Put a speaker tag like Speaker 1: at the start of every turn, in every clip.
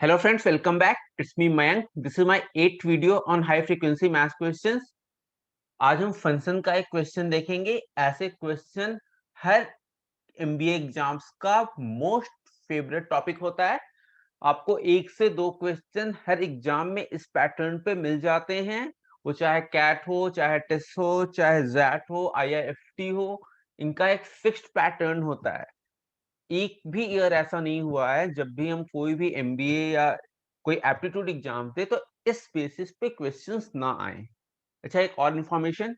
Speaker 1: Hello friends, welcome back. It's me Mayank. This is my 8th video on high frequency math questions. आज हम function का एक question देखेंगे। ऐसे question हर MBA exams का most favourite topic होता है। आपको 1 से 2 क्वेश्चन हर एग्जाम में इस पैटर्न पे मिल जाते हैं, वो चाहे कैट हो, चाहे टेस्ट हो, चाहे जैट हो, आईआईएफटी हो। इनका एक फिक्स्ड पैटर्न होता है। एक भी ईयर ऐसा नहीं हुआ है जब भी हम कोई भी एमबीए या कोई एप्टीट्यूड एग्जाम थे तो इस बेसिस पे क्वेश्चंस ना आए। अच्छा, एक और इन्फॉर्मेशन,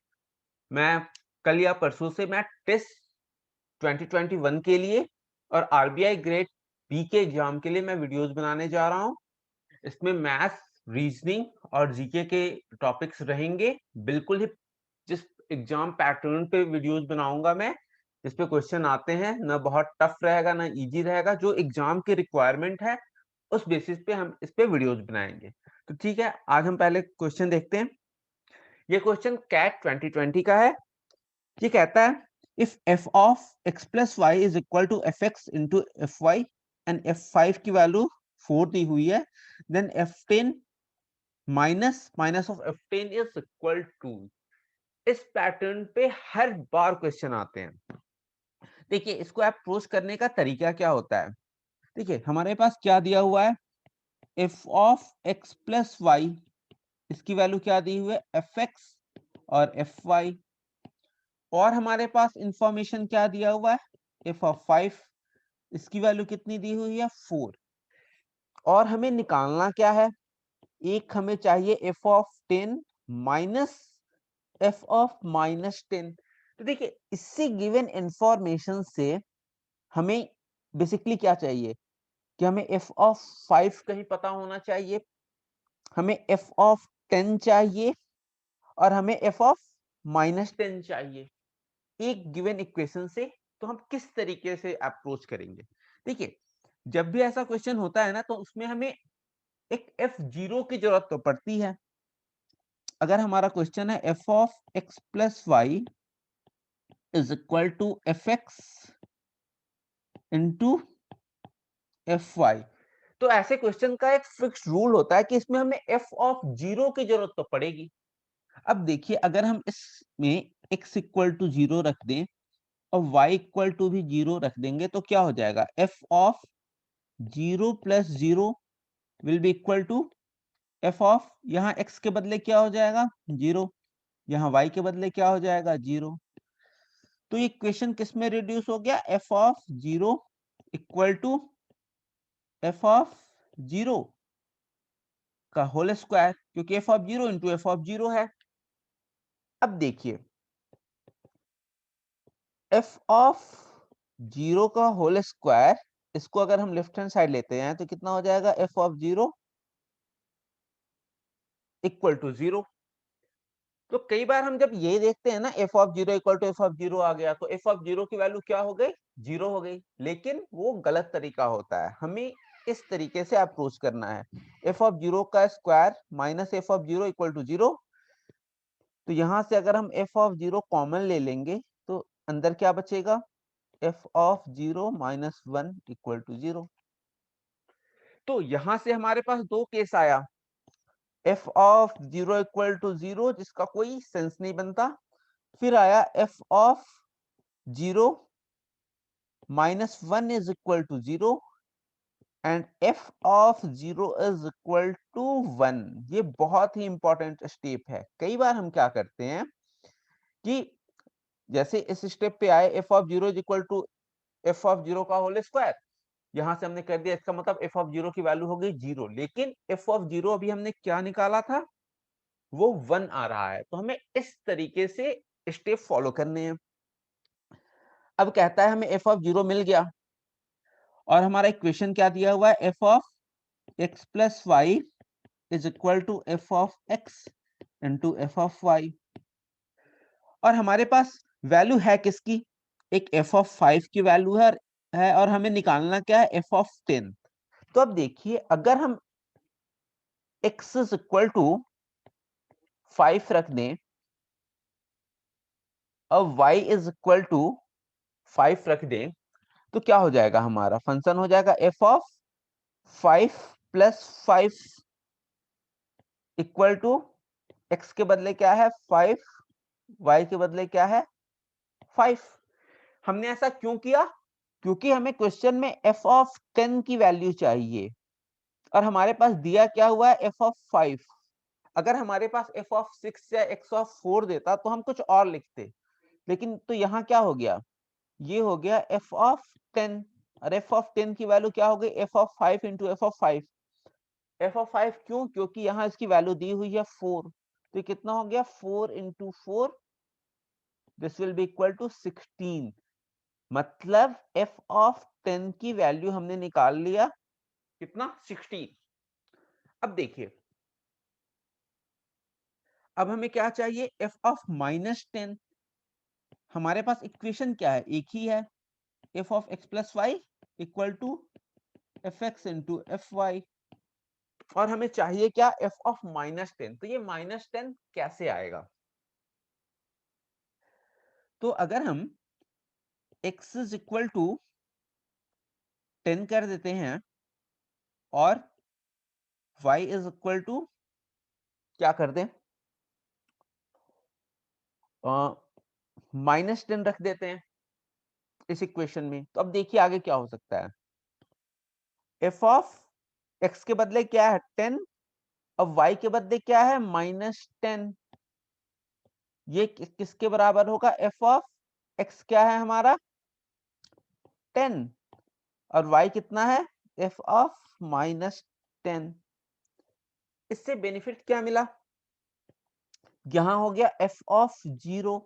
Speaker 1: मैं कल या परसों से मैं टेस्ट 2021 के लिए और आरबीआई ग्रेड बी के एग्जाम के लिए मैं वीडियोस बनाने जा रहा हूँ। इसमें मैथ्स, रीजनिंग और जीके के टॉपिक्स रहेंगे। बिल्कुल ही जिस एग्जाम पैटर्न पे वीडियोस बनाऊंगा मैं, इस पे क्वेश्चन आते हैं, ना बहुत टफ रहेगा ना इजी रहेगा, जो एग्जाम की रिक्वायरमेंट है उस बेसिस पे हम इस पे वीडियोस बनाएंगे। तो ठीक है, आज हम पहले क्वेश्चन देखते हैं। ये क्वेश्चन कैट 2020 का है। ये कहता है if f of x plus Y is equal to F X into F Y and f5 की वैल्यू 4 दी हुई है, then f10 minus minus of f10 is equal to. इस पैटर्न पे हर बार क्वेश्चन आते हैं। देखिए, इसको अप्रोच करने का तरीका क्या होता है। देखिए, हमारे पास क्या दिया हुआ है, F of X plus Y, इसकी वैल्यू क्या दी हुई है, एफ एक्स और एफ वाई। और हमारे पास इंफॉर्मेशन क्या दिया हुआ है, एफ ऑफ 5, इसकी वैल्यू कितनी दी हुई है, 4। और हमें निकालना क्या है, एक हमें चाहिए F of 10 minus F of -10। तो देखिए, इससे गिवन इंफॉर्मेशन से हमें बेसिकली क्या चाहिए कि हमें एफ ऑफ 5 कहीं पता होना चाहिए, हमें एफ ऑफ 10 चाहिए और हमें एफ ऑफ -10 चाहिए एक गिवन इक्वेशन से। तो हम किस तरीके से अप्रोच करेंगे। देखिए, जब भी ऐसा क्वेश्चन होता है ना, तो उसमें हमें एक f0 की जरूरत तो पड़ती है। अगर हमारा क्वेश्चन है F of X plus Y is equal to F X into F Y, तो ऐसे क्वेश्चन का एक फिक्स्ड रूल होता है कि इसमें हमें एफ ऑफ 0 की जरूरत तो पड़ेगी। अब देखिए, अगर हम इसमें x इक्वल टू 0 रख दें और y इक्वल टू भी 0 रख देंगे तो क्या हो जाएगा, f of 0 plus 0 will be equal to f of, यहाँ x के बदले क्या हो जाएगा, 0, यहाँ y के बदले क्या हो जाएगा, 0। तो ये इक्वेशन किस में रिड्यूस हो गया, f of 0 equal to f of 0 का होल स्क्वायर, क्योंकि f of 0 into f of 0 है। अब देखिए, f ऑफ 0 का होल स्क्वायर, इसको अगर हम लेफ्ट हैंड साइड लेते हैं तो कितना हो जाएगा, f ऑफ 0 इक्वल टू 0। तो कई बार हम जब ये देखते हैं ना, f of 0 equal to f of 0 आ गया, तो f ऑफ 0 की वैल्यू क्या हो गई, 0 हो गई। लेकिन वो गलत तरीका होता है, हमें इस तरीके से अप्रोच करना है, f ऑफ 0 का square minus f of 0 equal to 0। तो यहां से अगर हम f ऑफ 0 कॉमन ले लेंगे तो अंदर क्या बचेगा, f of 0 minus 1 equal to 0। तो यहां से हमारे पास दो केस आया, f ऑफ 0 इक्वल टू 0 जिसका कोई सेंस नहीं बनता, फिर आया f of 0 minus 1 is equal to 0 and f of 0 is equal to 1। ये बहुत ही इंपॉर्टेंट स्टेप है। कई बार हम क्या करते हैं कि जैसे इस स्टेप पे आए, f of 0 is equal to f of 0 का होल स्क्वायर, यहां से हमने कर दिया, इसका मतलब f ऑफ 0 की वैल्यू हो गई 0। लेकिन f ऑफ 0 अभी हमने क्या निकाला था, वो 1 आ रहा है। तो हमें इस तरीके से स्टेप फॉलो करने हैं। अब कहता है हमें f ऑफ 0 मिल गया और हमारा इक्वेशन क्या दिया हुआ है, f of x plus Y is equal to f of x into f of y। और हमारे पास वैल्यू है किसकी, एक f ऑफ 5 की वैल्यू है और हमें निकालना क्या है, f ऑफ 10। तो अब देखिए, अगर हम x इज इक्वल टू 5 रख दें और y इज इक्वल टू 5 रख दें, तो क्या हो जाएगा, हमारा फंक्शन हो जाएगा f of 5 +5 equal to x के बदले क्या है 5, y के बदले क्या है 5। हमने ऐसा क्यों किया? क्योंकि हमें क्वेश्चन में f ऑफ 10 की वैल्यू चाहिए और हमारे पास दिया क्या हुआ है f ऑफ 5। अगर हमारे पास f ऑफ 6 या x ऑफ 4 देता तो हम कुछ और लिखते, लेकिन तो यहाँ क्या हो गया, ये हो गया f ऑफ 10 और f ऑफ 10 की वैल्यू क्या हो गई f of 5 into f of 5। f of 5 क्यों? क्योंकि यहाँ इसकी वैल्यू दी हुई है 4, तो कितना हो गया 4 into 4, this will be equal to 16। मतलब f ऑफ 10 की वैल्यू हमने निकाल लिया कितना 16। अब देखिए, अब हमें क्या चाहिए f ऑफ -10। हमारे पास इक्वेशन क्या है, एक ही है, f of x plus Y equal to F X into F Y. और हमें चाहिए क्या f ऑफ -10। तो ये -10 कैसे आएगा? तो अगर हम x इज इक्वल टू 10 कर देते हैं और y इज इक्वल टू क्या कर दें, -10 रख देते हैं इस इक्वेशन में, तो अब देखिए आगे क्या हो सकता है। f ऑफ x के बदले क्या है 10, अब y के बदले क्या है -10। ये किसके बराबर होगा, f ऑफ x क्या है हमारा 10 और y कितना है f ऑफ -10। इससे बेनिफिट क्या मिला, यहां हो गया f ऑफ 0,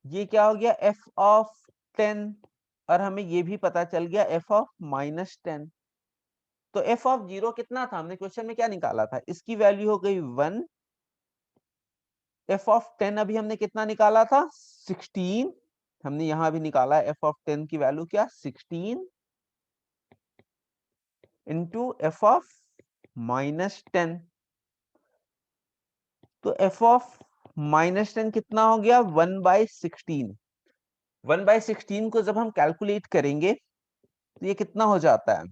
Speaker 1: ये क्या हो गया f ऑफ 10 और हमें ये भी पता चल गया f ऑफ -10। तो f ऑफ 0 कितना था, हमने क्वेश्चन में क्या निकाला था, इसकी वैल्यू हो गई 1। f ऑफ 10 अभी हमने कितना निकाला था 16, हमने यहां भी निकाला है f ऑफ 10 की वैल्यू क्या 16 इंटू f ऑफ -10। तो f ऑफ -10 कितना हो गया 1/16। 1/16 को जब हम कैलकुलेट करेंगे तो ये कितना हो जाता है,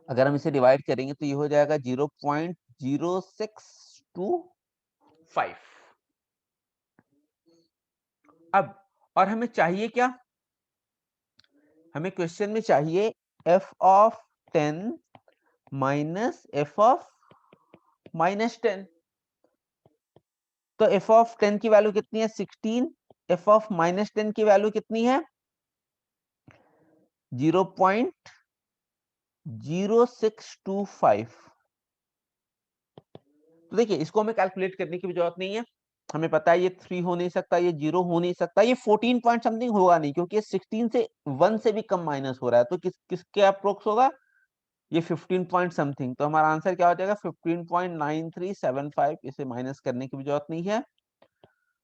Speaker 1: अगर हम इसे डिवाइड करेंगे तो ये हो जाएगा 0.0625। अब और हमें चाहिए क्या, हमें क्वेश्चन में चाहिए f of 10 minus f of -10। तो f ऑफ 10 की वैल्यू कितनी है 16, f ऑफ -10 की वैल्यू कितनी है 0.0625। तो देखिए इसको हमें कैलकुलेट करने की भी जरूरत नहीं है, हमें पता है ये 3 हो नहीं सकता, ये 0 हो नहीं सकता, ये 14 पॉइंट समथिंग होगा नहीं, क्योंकि ये 16 से 1 से भी कम माइनस हो रहा है, तो किसके अप्रोक्स होगा, ये 15 पॉइंट समथिंग। तो हमारा आंसर क्या हो जाएगा 15.9375। इसे माइनस करने की भी जरूरत नहीं है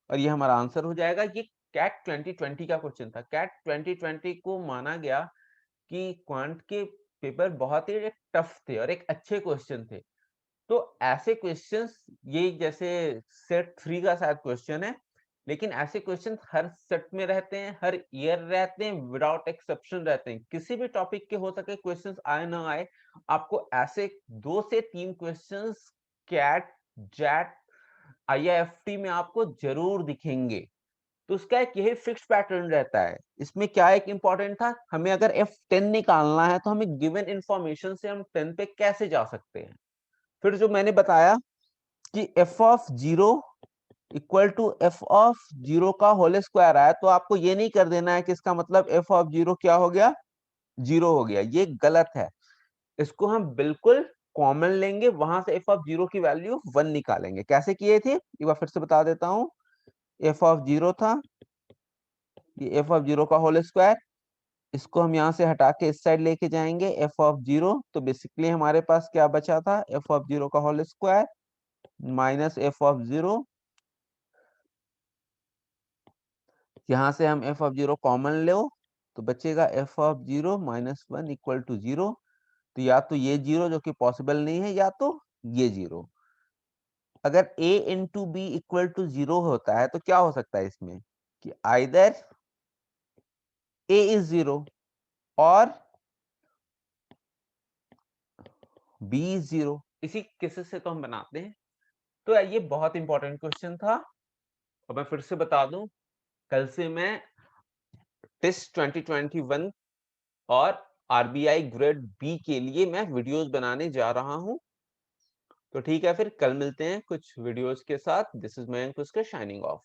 Speaker 1: और ये हमारा आंसर हो जाएगा। ये कैट 2020 का क्वेश्चन था। कैट 2020 को माना गया कि क्वांट के पेपर बहुत ही टफ थे और एक अच्छे क्वेश्चन थे। तो ऐसे क्वेश्चंस, ये जैसे सेट 3 का शायद क्वेश्चन है, लेकिन ऐसे क्वेश्चन हर सेट में रहते हैं, हर ईयर रहते हैं, विदाउट एक्सेप्शन रहते हैं। किसी भी टॉपिक के हो सके क्वेश्चंस आए ना आए, आपको ऐसे 2 से 3 क्वेश्चंस कैट, जैट, आईआईएफटी में आपको जरूर दिखेंगे। तो उसका एक यही फिक्स पैटर्न रहता है। इसमें क्या एक इंपॉर्टेंट था, हमें अगर F10 निकालना है तो हमें गिवन इंफॉर्मेशन से हम 10 पे कैसे जा सकते हैं। फिर जो मैंने बताया कि f of 0 equal to f of 0 का होल स्क्वायर आया, तो आपको ये नहीं कर देना है कि इसका मतलब f ऑफ 0 क्या हो गया 0 हो गया, ये गलत है। इसको हम बिल्कुल कॉमन लेंगे, वहां से f ऑफ 0 की वैल्यू 1 निकालेंगे। कैसे किए थे एक बार फिर से बता देता हूं, f ऑफ 0 था, ये f ऑफ 0 का होल स्क्वायर, इसको हम यहाँ से हटा के इस साइड लेके जाएंगे f ऑफ 0, तो बेसिकली हमारे पास क्या बचा था f ऑफ 0 का whole square minus f of 0, यहाँ से हम f ऑफ 0 कॉमन लो तो बचेगा f ऑफ 0 -1 इक्वल टू 0। तो या तो ये 0 जो कि पॉसिबल नहीं है, या तो ये 0। अगर a into B equal to 0 होता है तो क्या हो सकता है इसमें कि आइदर a इज 0 और b is 0। इसी किस्से से तो हम बनाते हैं। तो ये बहुत इंपॉर्टेंट क्वेश्चन था और मैं फिर से बता दूं, कल से मैं टेस्ट 2021 और आरबीआई ग्रेड बी के लिए मैं वीडियोस बनाने जा रहा हूं। तो ठीक है, फिर कल मिलते हैं कुछ वीडियोस के साथ। This is Mayank Pushkar, shining of.